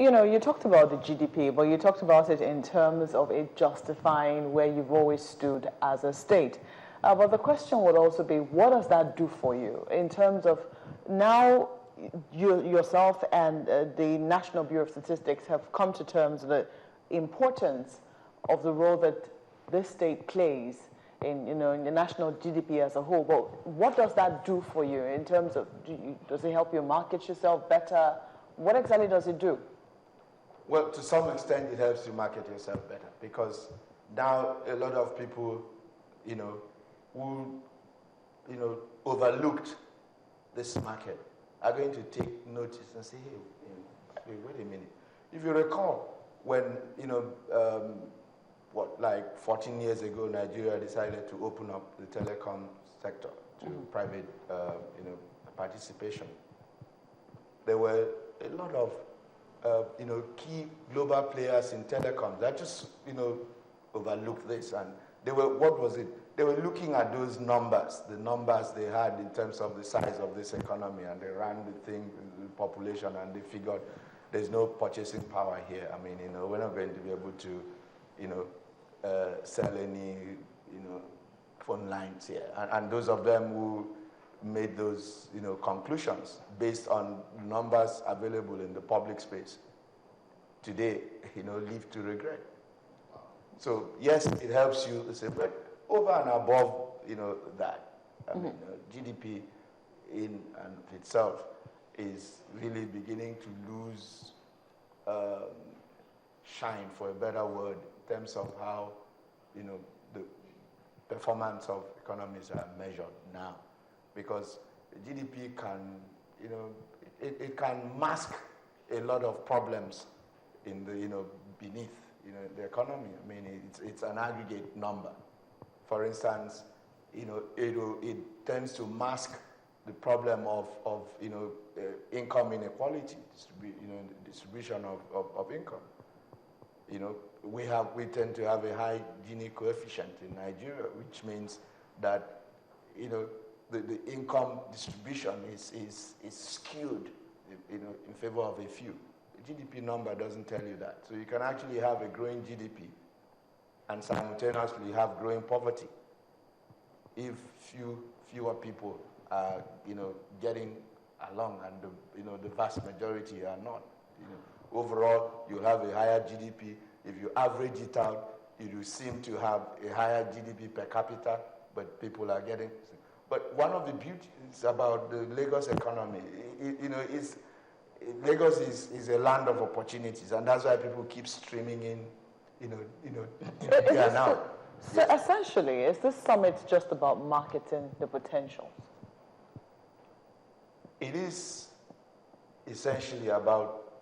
you know, you talked about the GDP, but you talked about it in terms of it justifying where you've always stood as a state. But the question would also be, what does that do for you in terms of now you yourself and the National Bureau of Statistics have come to terms with the importance of the role that this state plays in, you know, in the national GDP as a whole. But what does that do for you in terms of, does it help you market yourself better? What exactly does it do? Well, to some extent, it helps you market yourself better because now a lot of people, you know, who, you know, overlooked this market are going to take notice and say, hey, wait a minute. If you recall, when, you know, like 14 years ago, Nigeria decided to open up the telecom sector to private, you know, participation. There were a lot of, you know, key global players in telecoms that just, you know, overlooked this. And they were, what was it? They were looking at those numbers, the numbers they had in terms of the size of this economy, and they ran the thing, the population, and they figured there's no purchasing power here. I mean, you know, we're not going to be able to, you know, sell any, you know, phone lines here. And those of them who made those, you know, conclusions based on numbers available in the public space today, you know, live to regret. So yes, it helps you, but over and above, you know, that, I mean, GDP in and of itself is really beginning to lose shine, for a better word, in terms of how, you know, the performance of economies are measured now. Because GDP can, you know, it can mask a lot of problems in the, you know, beneath, you know, the economy. I mean, it's an aggregate number. For instance, you know, it tends to mask the problem of you know, income inequality, you know, the distribution of income. You know, we tend to have a high Gini coefficient in Nigeria, which means that, you know, the income distribution is skewed, you know, in favor of a few. The GDP number doesn't tell you that. So you can actually have a growing GDP and simultaneously have growing poverty if fewer people are, you know, getting along, and the, you know, the vast majority are not. You know, overall, you have a higher GDP. If you average it out, you do seem to have a higher GDP per capita, but people are getting. But one of the beauties about the Lagos economy, you know, is Lagos is a land of opportunities, and that's why people keep streaming in, you know, here now. So essentially, is this summit just about marketing the potentials? It is essentially about,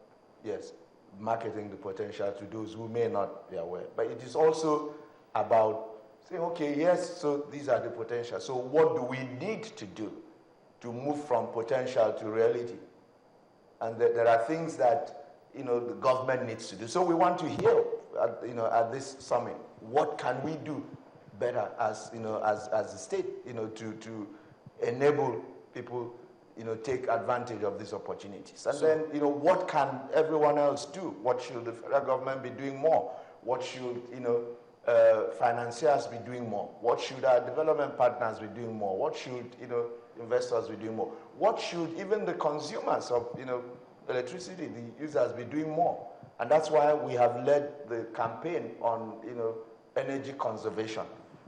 yes, marketing the potential to those who may not be aware. But it is also about saying, okay, yes, so these are the potentials. So what do we need to do to move from potential to reality? And there are things that, you know, the government needs to do. So we want to hear, you know, at this summit, what can we do better as, you know, as a state, you know, to enable people, you know, take advantage of these opportunities. And then, you know, what can everyone else do? What should the federal government be doing more? What should, you know, financiers be doing more? What should our development partners be doing more? What should, you know, investors be doing more? What should even the consumers of, you know, electricity, the users, be doing more? And that's why we have led the campaign on, you know, energy conservation.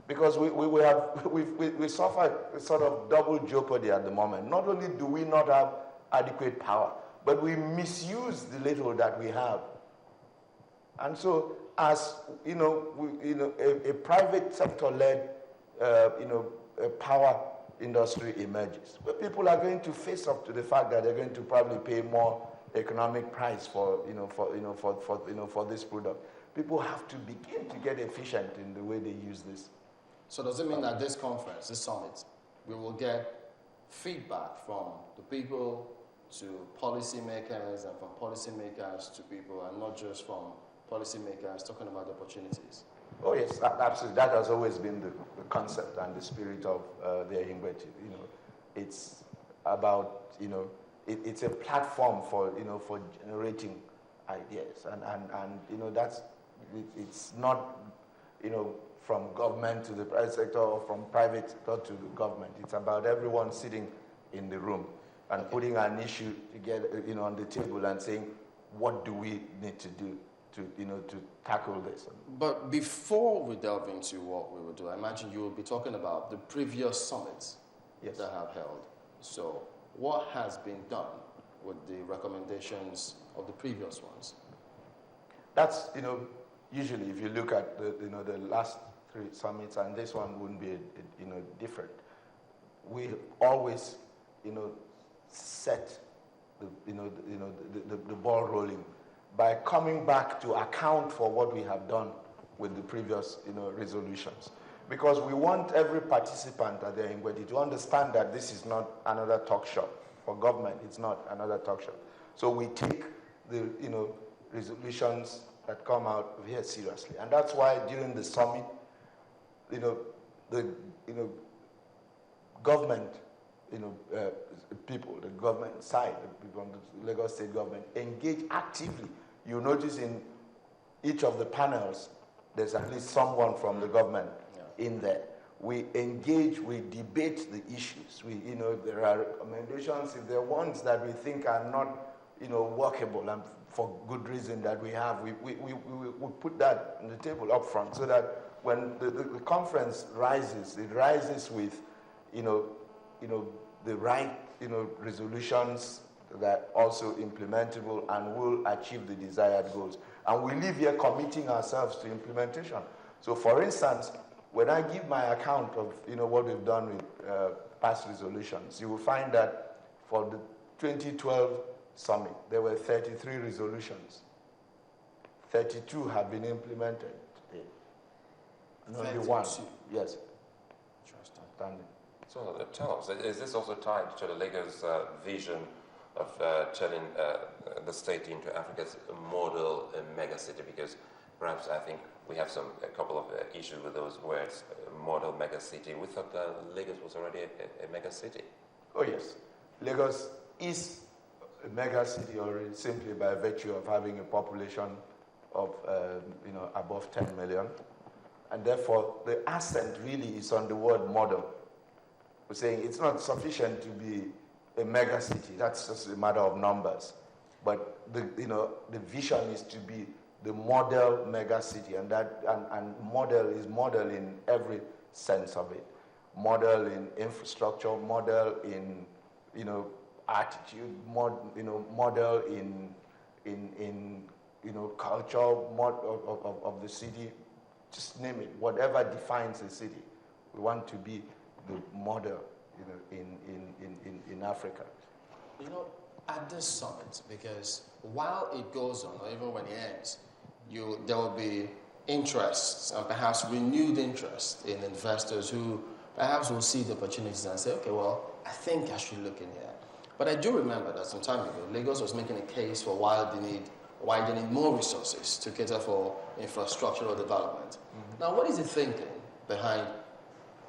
Because we suffer a sort of double jeopardy at the moment. Not only do we not have adequate power, but we misuse the little that we have. And so, as you know, a private sector-led, you know, a power industry emerges, where people are going to face up to the fact that they're going to probably pay more economic price for this product. People have to begin to get efficient in the way they use this. So does it mean that this conference, this summit, we will get feedback from the people to policymakers and from policymakers to people, and not just from policymakers talking about the opportunities? Oh yes, absolutely. That has always been the concept and the spirit of the Ingweti. You know, it's about, you know, it's a platform for, you know, for generating ideas. And you know, it's not, you know, from government to the private sector or from private sector to the government. It's about everyone sitting in the room and putting an issue together, you know, on the table and saying, what do we need to do to, you know, to tackle this? But before we delve into what we will do, I imagine you will be talking about the previous summits that have held. So what has been done with the recommendations of the previous ones? That's, you know, usually if you look at the, you know, the last 3 summits, and this one wouldn't be, you know, different. We always, you know, set the ball rolling by coming back to account for what we have done with the previous, you know, resolutions. Because we want every participant at the Ngwedi to understand that this is not another talk show. For government, it's not another talk show. So we take the, you know, resolutions that come out of here seriously. And that's why during the summit, you know, the, you know, government, you know, people, the government side, the people on the Lagos State government, engage actively. You notice in each of the panels, there's at least someone from the government in there. We engage, we debate the issues. We, you know, there are recommendations. If there are ones that we think are not, you know, workable, and for good reason that we have, we put that on the table up front so that when the conference rises, it rises with, you know, the right, you know, resolutions that are also implementable and will achieve the desired goals. And we leave here committing ourselves to implementation. So for instance, when I give my account of, you know, what we've done with past resolutions, you will find that for the 2012 summit, there were 33 resolutions. 32 have been implemented today. And only one. Yes. Interesting. So tell us, is this also tied to the Lagos vision of turning the state into Africa's model megacity? Because perhaps I think we have a couple of issues with those words, model megacity. We thought Lagos was already a megacity. Oh yes, Lagos is a megacity already simply by virtue of having a population of you know, above 10 million. And therefore, the accent really is on the word model. We're saying it's not sufficient to be a megacity. That's just a matter of numbers. But the, you know, the vision is to be the model megacity, and that and model is model in every sense of it. Model in infrastructure, model in, you know, attitude, you know, model in you know, culture of the city. Just name it. Whatever defines a city, we want to be the model, you know, in Africa. You know, at this summit, because while it goes on, or even when it ends, there will be interests and perhaps renewed interest in investors who perhaps will see the opportunities and say, okay, well, I think I should look in here. But I do remember that some time ago, Lagos was making a case for why they need more resources to cater for infrastructural development. Mm-hmm. Now, what is the thinking behind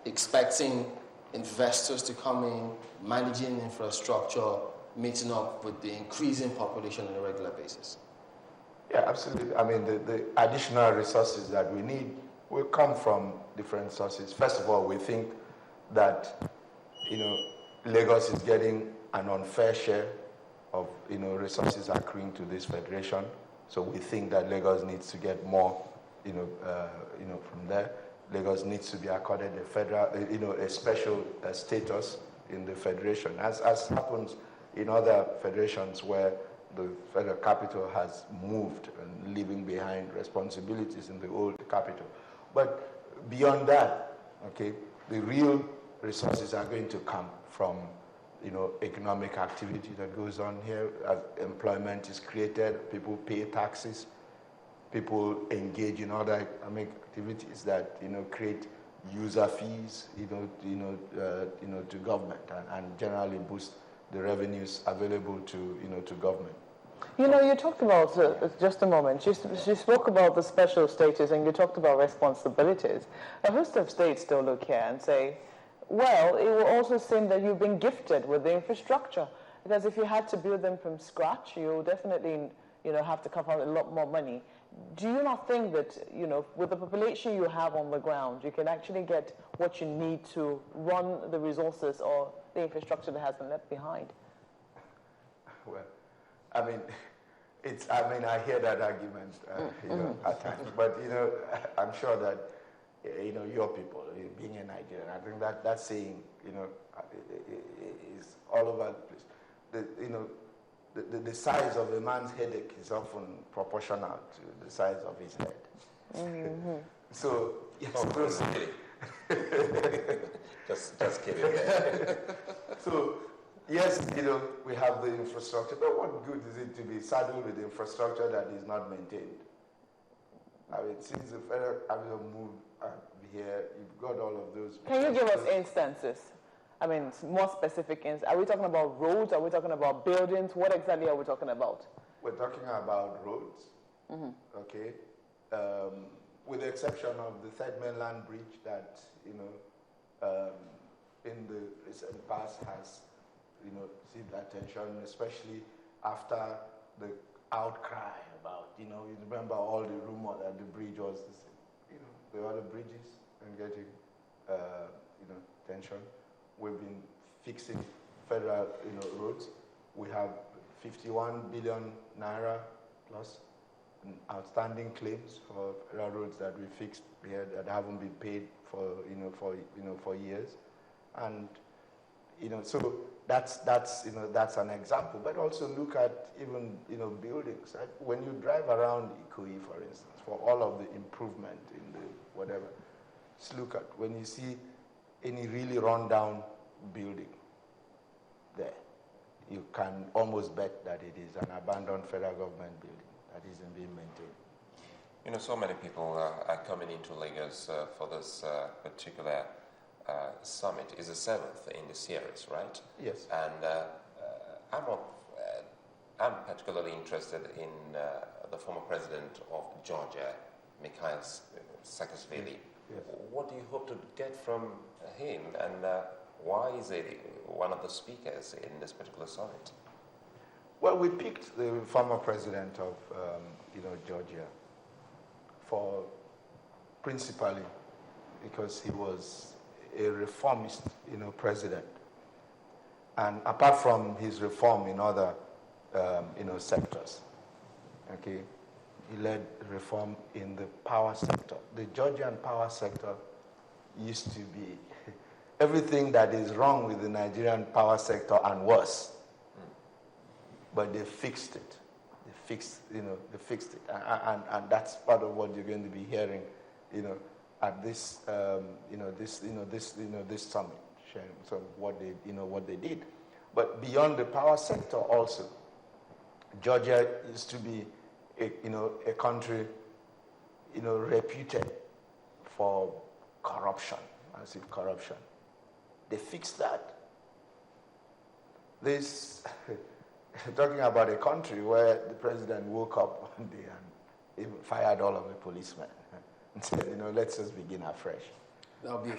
expecting investors to come in, managing infrastructure, meeting up with the increasing population on a regular basis? Yeah, absolutely. I mean, the additional resources that we need will come from different sources. First of all, we think that, you know, Lagos is getting an unfair share of, you know, resources accruing to this federation. So we think that Lagos needs to get more, you know, from there. Lagos needs to be accorded a federal, you know, a special status in the federation, as happens in other federations where the federal capital has moved and leaving behind responsibilities in the old capital. But beyond that, okay, the real resources are going to come from, you know, economic activity that goes on here. As employment is created, people pay taxes, people engage in other economic activities that, you know, create user fees, to government and generally boost the revenues available to, you know, to government. You know, you talked about, just a moment, you spoke about the special status and you talked about responsibilities. A host of states still look here and say, well, it will also seem that you've been gifted with the infrastructure, because if you had to build them from scratch, you definitely have to cough out a lot more money. Do you not think that, with the population you have on the ground, you can actually get what you need to run the resources or the infrastructure that has been left behind? Well, I mean, I hear that argument, at times, but, I'm sure that, your people, being a Nigerian, I think that saying, is all over the place. The size of a man's headache is often proportional to the size of his head. Mm-hmm. So, yes. Oh, just kidding. So, yes, we have the infrastructure, but what good is it to be saddled with infrastructure that is not maintained? I mean, since the federal capital moved here, you've got all of those. Can you give us instances? I mean, more specific instances. Are we talking about roads? Are we talking about buildings? What exactly are we talking about? We're talking about roads, okay? With the exception of the Third Mainland Bridge that, in the recent past has, received attention, especially after the outcry about, you remember all the rumor that the bridge was, the other bridges and getting, attention. We've been fixing federal, roads. We have 51 billion naira plus outstanding claims for federal roads that we fixed here that haven't been paid for years, and so that's an example. But also look at even buildings. Right? When you drive around Ikoyi, for instance, for all of the improvement in the whatever, just look at when you see any really run-down building there, you can almost bet that it is an abandoned federal government building that isn't being maintained. So many people are coming into Lagos for this particular summit. It's the 7th in the series, right? Yes. And I'm particularly interested in the former president of Georgia, Mikhail Saakashvili. Yes. What do you hope to get from him, and why is he one of the speakers in this particular summit? Well, we picked the former president of Georgia for principally because he was a reformist, president, and apart from his reform in other, sectors, okay. He led reform in the power sector. The Georgian power sector used to be everything that is wrong with the Nigerian power sector and worse. But they fixed it. They fixed it. And that's part of what you're going to be hearing, at this, this summit, sharing some what they did. But beyond the power sector also, Georgia used to be a country, reputed for corruption, massive corruption. They fixed that. Talking about a country where the president woke up one day and fired all of the policemen and said, let's just begin afresh. That'll be